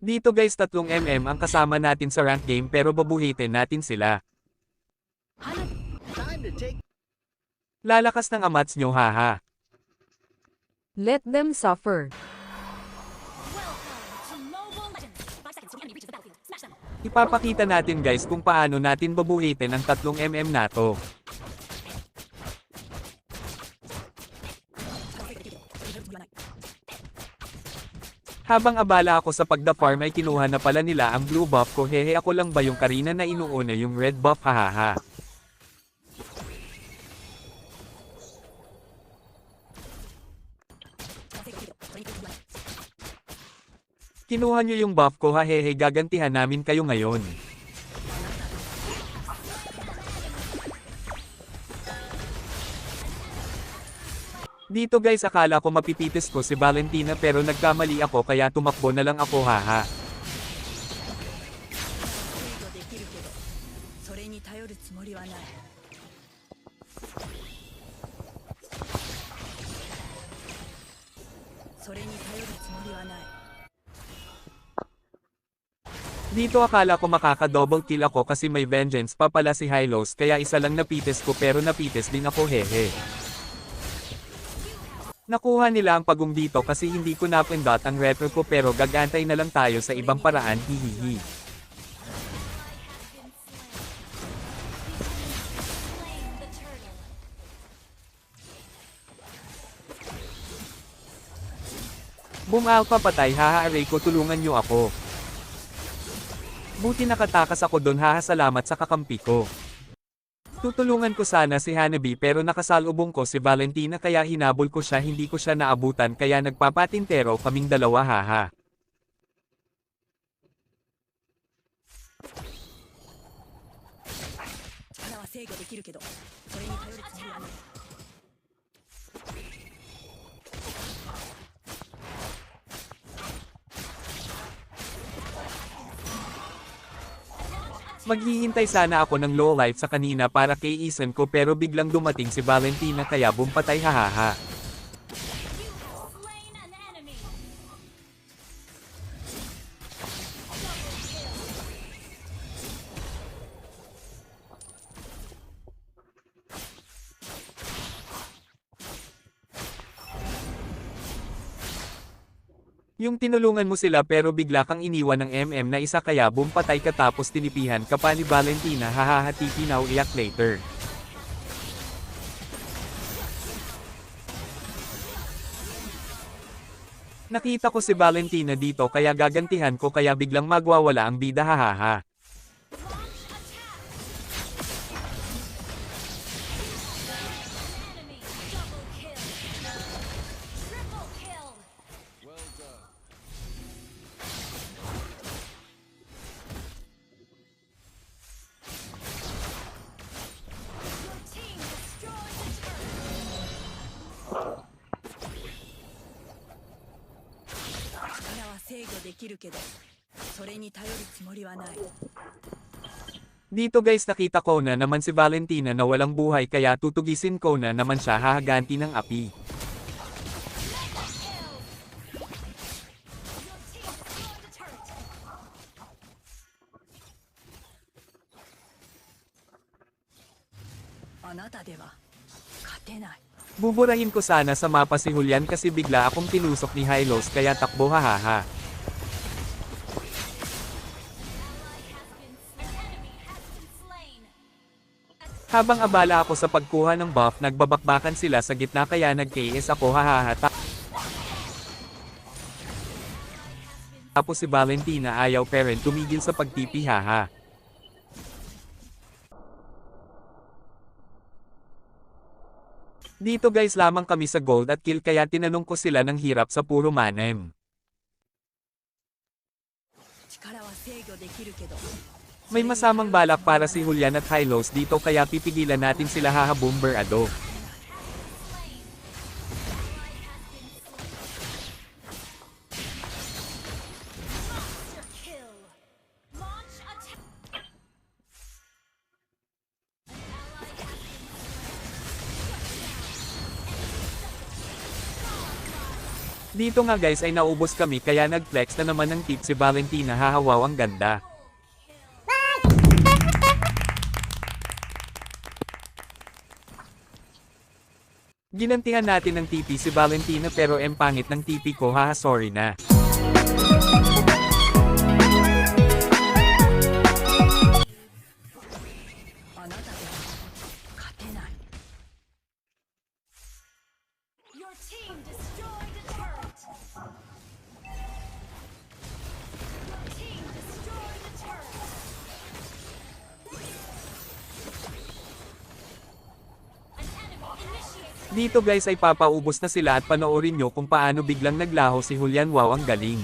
Dito guys 3 ang kasama natin sa rank game pero babuhitin natin sila. Lalakas ng amats nyo haha. Let them suffer. Ipapakita natin guys kung paano natin babuhitin ang 3 na to. Habang abala ako sa pagda-farm ay kinuha na pala nila ang blue buff ko, hehe, ako lang ba yung Karina na inuuna yung red buff, hahaha. Kinuha nyo yung buff ko, hahehe, gagantihan namin kayo ngayon. Dito guys akala ko mapipitis ko si Valentina pero nagkamali ako kaya tumakbo na lang ako, haha. Dito akala ko makaka-double kill ako kasi may vengeance pa pala si Hylos kaya isa lang napitis ko pero napitis din ako, hehe. Nakuha nila ang pagong dito kasi hindi ko napindot ang retro ko pero gagantay na lang tayo sa ibang paraan, hihihi. Boom alpha patay, haha, aray ko, tulungan nyo ako. Buti nakatakas ako doon, haha, salamat sa kakampi ko. Tutulungan ko sana si Hanabi pero nakasalubong ko si Valentina kaya hinabol ko siya, hindi ko siya naabutan kaya nagpapatintero kaming dalawa, haha. Maghihintay sana ako ng low life sa kanina para kay Ethan ko pero biglang dumating si Valentina kaya bumpatay, hahaha. Yung tinulungan mo sila pero bigla kang iniwan ng na isa kaya bumpatay ka tapos tinipihan ka pa ni Valentina, hahaha, tipinaw, iyak later. Nakita ko si Valentina dito kaya gagantihan ko kaya biglang magwawala ang bida, hahaha. Dito guys nakita ko na naman si Valentina na walang buhay kaya tutugisin ko na naman siya, hahaganti ng api. Buburahin ko sana sa mapa si Julian kasi bigla akong tinusok ni Hylos kaya takbo, hahaha. Habang abala ako sa pagkuha ng buff, nagbabakbakan sila sa gitna kaya nag-KS ako, hahaha. Tapos si Valentina ayaw pero tumigil sa pagtipi, haha. Dito guys lamang kami sa gold at kill kaya tinanong ko sila ng hirap sa puro manem. May masamang balak para si Julian at Hylos dito kaya pipigilan natin sila, haha, Bomber Ado. Dito nga guys ay naubos kami kaya nag-flex na naman ng tip si Valentina, hahawaw ang ganda. Ginantihan natin ng TP si Valentina pero pangit ng TP ko, haha, sorry na. Your team destroyed a turret. Your team destroyed a turret. An enemy initiates. Dito guys ay papaubos na sila at panoorin nyo kung paano biglang naglaho si Julian, wow ang galing.